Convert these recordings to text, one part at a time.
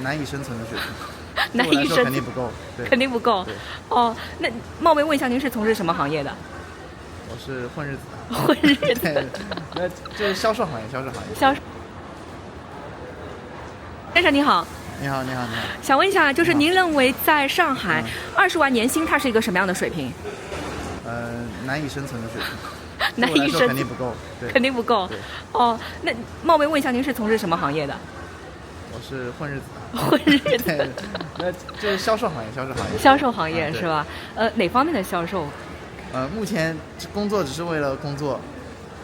难以生存的水平，难以生存对我来说肯定不够，对，肯定不够对。哦，那冒昧问一下，您是从事什么行业的？我是混日子的，混日子对，那就是销售行业，销售行业。销售。先生你好，你好，你好，你好。想问一下，就是您认为在上海嗯20万年薪它是一个什么样的水平？难以生存的水平，难对我来说以生存，肯定不够，对，肯定不够对。哦，那冒昧问一下，您是从事什么行业的？我是混日子的，混日子对，那就是销售行业，销售行业。销售行业对是吧？哪方面的销售？目前工作只是为了工作，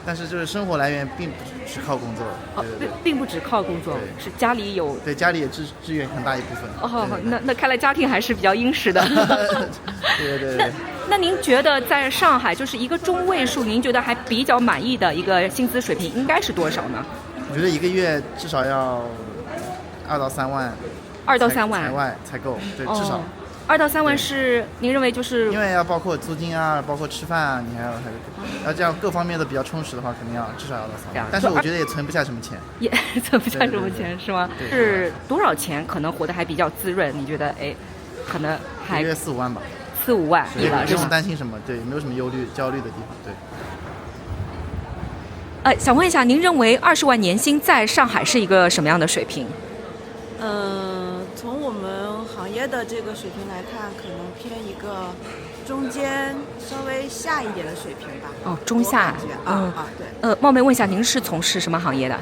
但是就是生活来源并不是靠工作，哦对对对，并不只靠工作，对是家里有。对，家里也支援很大一部分。哦，对对那看来家庭还是比较殷实的。对对对那对。那您觉得在上海就是一个中位数，您觉得还比较满意的一个薪资水平应该是多少呢？我觉得一个月至少要2到3万2到3万才外才够，对，至少。 2到3万对是您认为就是因为要包括租金啊，包括吃饭啊，你还要这样各方面的比较充实的话，肯定要至少要到3万。但是我觉得也存不下什么钱。也存不下什么钱是吗？对是多少钱可能活得还比较滋润？你觉得哎，可能还一个月4、5万吧， 4、5万对不用一了是吗？担心什么，对，没有什么忧虑、焦虑的地方，对。想问一下，您认为20万年薪在上海是一个什么样的水平？从我们行业的这个水平来看，可能偏一个中间稍微下一点的水平吧。哦，中下我感觉对。冒昧问一下，您是从事什么行业的？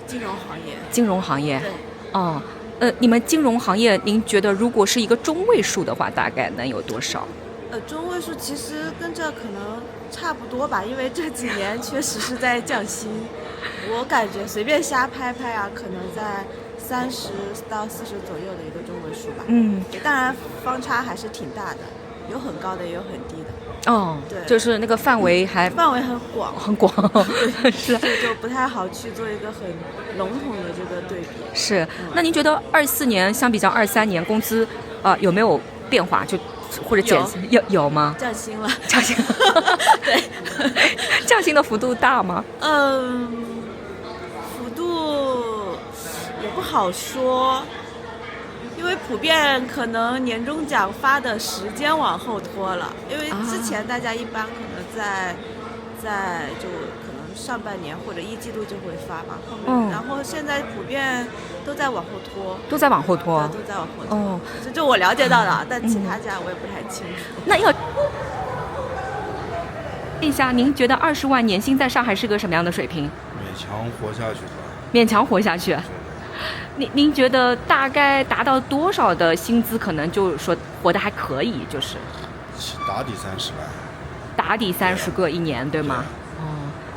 金融行业。金融行业。对。哦，你们金融行业，您觉得如果是一个中位数的话，大概能有多少？中位数其实跟这可能差不多吧，因为这几年确实是在降薪。我感觉随便瞎拍啊，可能在30到40左右的一个中位数吧。当然方差还是挺大的，有很高的，也有很低的。哦，对，就是那个范围很广，很广，是，就不太好去做一个很笼统的这个对比。是，那您觉得24年相比较23年工资有没有变化？就或者减有吗？降薪了，降薪，对，降薪的幅度大吗？幅度也不好说，因为普遍可能年终奖发的时间往后拖了，因为之前大家一般可能在就可能上半年或者1季度就会发嘛，后面然后现在普遍都在往后拖，都在往后拖，都在往后拖。哦，就我了解到的，但其他家我也不太清楚。那要问一下，您觉得20万年薪在上海是个什么样的水平？勉强活下去吧。勉强活下去。您觉得大概达到多少的薪资，可能就是说活得还可以，就是打底30万。打底30个一年，对吗？哦，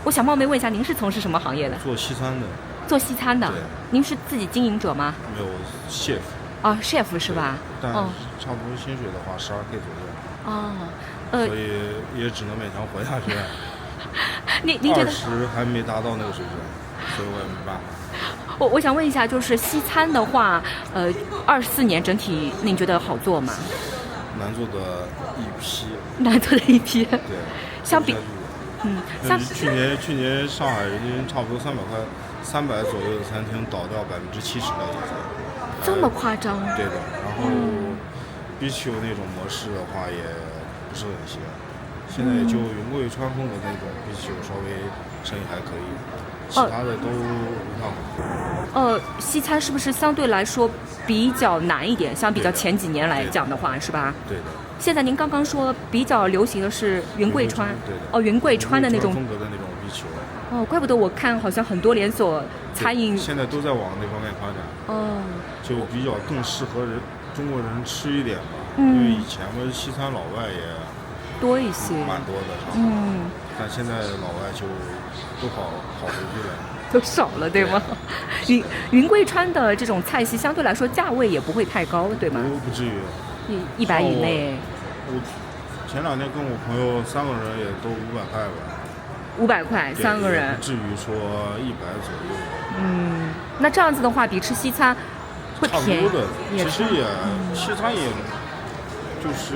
我想冒昧问一下，您是从事什么行业的？做西餐的。做西餐的。您是自己经营者吗？没有chef。哦，chef 是吧？但差不多薪水的话12K 左右。哦，所以也只能勉强活下去。您觉得20还没达到那个水准，所以我也没办法。我想问一下，就是西餐的话，24年整体您觉得好做吗？难做的一批。难做的一批。对。相比，去年上海人均差不多300左右的餐厅倒掉70%了已经。这么夸张？对的。然后比起那种模式的话，也不是很行。现在也就云贵川风格那种比起稍微生意还可以。其他的都一塌糊涂。西餐是不是相对来说比较难一点？相比较前几年来讲的话，是吧？对的。现在您刚刚说比较流行的是云贵川，对的。云贵川的那种风格的那种比起怪不得我看好像很多连锁餐饮现在都在往那方面发展。就比较更适合中国人吃一点吧。因为以前嘛西餐老外也多一些，蛮多的。但现在老外就都跑回去了，都少了，对吗？云贵川的这种菜系相对来说价位也不会太高，对吗？不至于，100以内。我前2天跟我朋友3个人也都500块吧。500块3个人，不至于说100左右。那这样子的话，比吃西餐会便宜。差不多的，其实西餐也，就是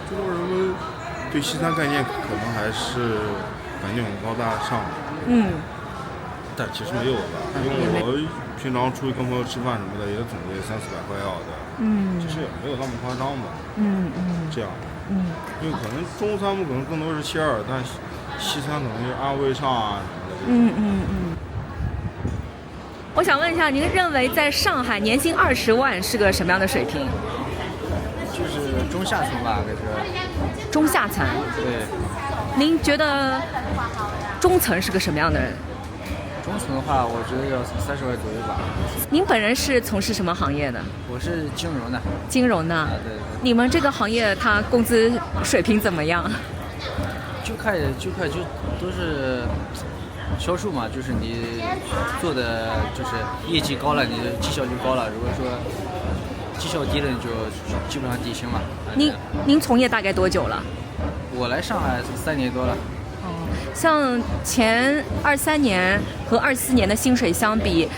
中国人们对西餐概念可能还是感觉很高大上。但其实没有的，因为我平常出去跟朋友吃饭什么的，也总归300-400块要的。其实也没有那么夸张吧。这样。因为可能中餐可能更多是切尔，但西餐可能就是安徽上啊什么的。我想问一下，您认为在上海年薪20万是个什么样的水平？就是中下层吧，感觉。中下层。对。您觉得中层是个什么样的人？中层的话，我觉得要30万左右吧。您本人是从事什么行业的？我是金融的。金融的。对。你们这个行业，它工资水平怎么样？就都是销售嘛，就是你做的就是业绩高了，你的绩效就高了。如果说绩效低了，你就基本上底薪嘛。您从业大概多久了？我来上海3年多了。像前23年和24年的薪水相比，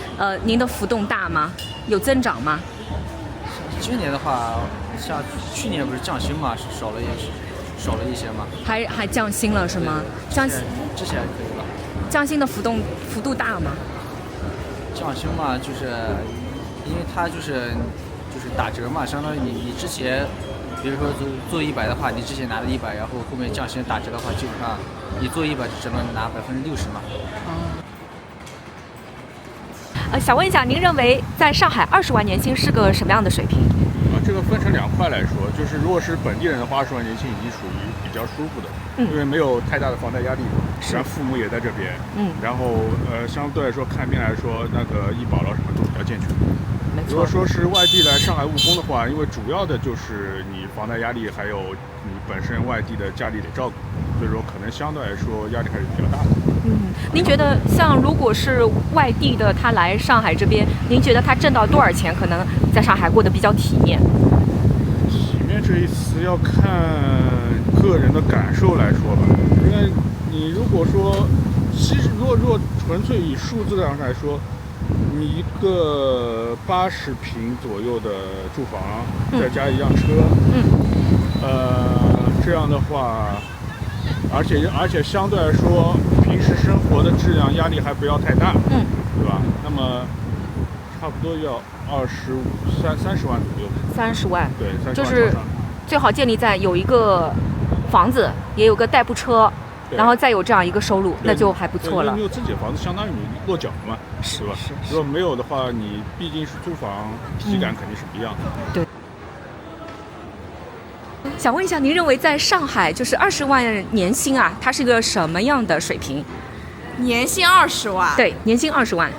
您的浮动大吗？有增长吗？今年的话，像去年不是降薪嘛，少了一些嘛。还降薪了是吗？之前还可以吧。降薪的幅度大吗？降薪嘛，就是因为它就是打折嘛，相当于你之前，比如说做100的话，你之前拿的100，然后后面降薪打折的话，基本上你做100只能拿60%嘛。想问一下，您认为在上海20万年薪是个什么样的水平？这个分成2块来说，就是如果是本地人的话，20万年薪已经属于比较舒服的，因为没有太大的房贷压力，然后父母也在这边，然后相对来说看病来说，那个医保了什么都比较健全。如果说是外地来上海务工的话，因为主要的就是你房贷压力，还有你本身外地的家里得照顾，所以说可能相对来说压力还是比较大的。您觉得像如果是外地的他来上海这边，您觉得他挣到多少钱，可能在上海过得比较体面？体面这一词要看个人的感受来说吧，因为你如果说，其实如果纯粹以数字上来说，你一个80平左右的住房，再加一辆车，这样的话，而且相对来说，平时生活的质量压力还不要太大，对吧？那么差不多要30万左右。30万。对，30万。就是最好建立在有一个房子，也有个代步车，然后再有这样一个收入，那就还不错了。你有自己的房子，相当于你落脚嘛，是吧？如果没有的话，你毕竟是租房，体感肯定是不一样的。对。想问一下，您认为在上海就是20万年薪啊，它是个什么样的水平？年薪20万？对，年薪20万。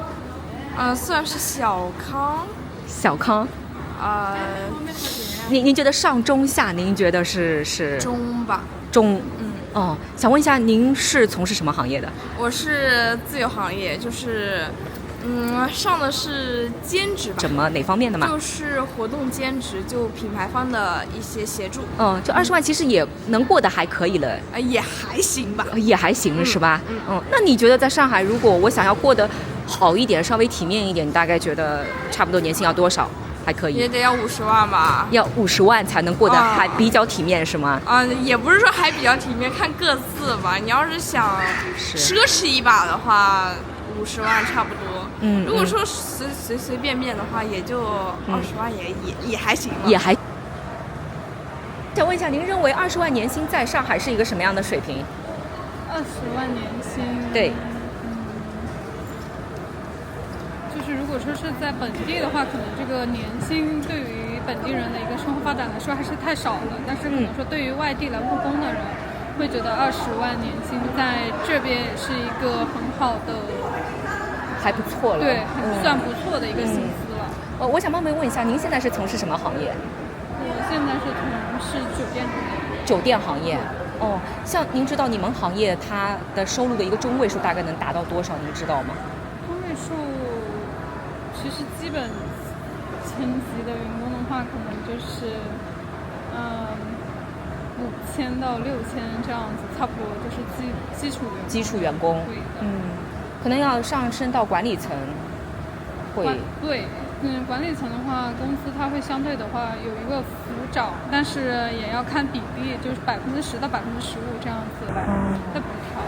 算是小康。小康。您觉得上中下？您觉得是中吧？中。想问一下，您是从事什么行业的？我是自由行业，就是上的是兼职吧。哪方面的嘛？就是活动兼职，就品牌方的一些协助。就20万其实也能过得还可以了。也还行吧。也还行是吧？那你觉得在上海，如果我想要过得好一点，稍微体面一点，你大概觉得差不多年薪要多少还可以？也得要50万吧。要50万才能过得还比较体面是吗？也不是说还比较体面，看各自吧。你要是想奢侈一把的话，50万差不多。如果说随便的话，也就20万也还行吧。也还。想问一下，您认为20万年薪在上海是一个什么样的水平？20万年薪。对。就是如果说是在本地的话，可能这个年薪对于本地人的一个生活发展来说还是太少了。但是可能说对于外地来务工的人，会觉得20万年薪在这边也是一个很好的，还不错了。对，算不错的一个薪资了。我想冒昧问一下，您现在是从事什么行业？我现在是从事酒店行业。酒店行业。像您知道你们行业它的收入的一个中位数大概能达到多少？您知道吗？中位数。其实基本层级的员工的话，可能就是5000到6000这样子，差不多就是基础员工。可能要上升到管理层会。对，管理层的话，公司它会相对的话有一个浮涨，但是也要看比例，就是10%到15%这样子来的补调。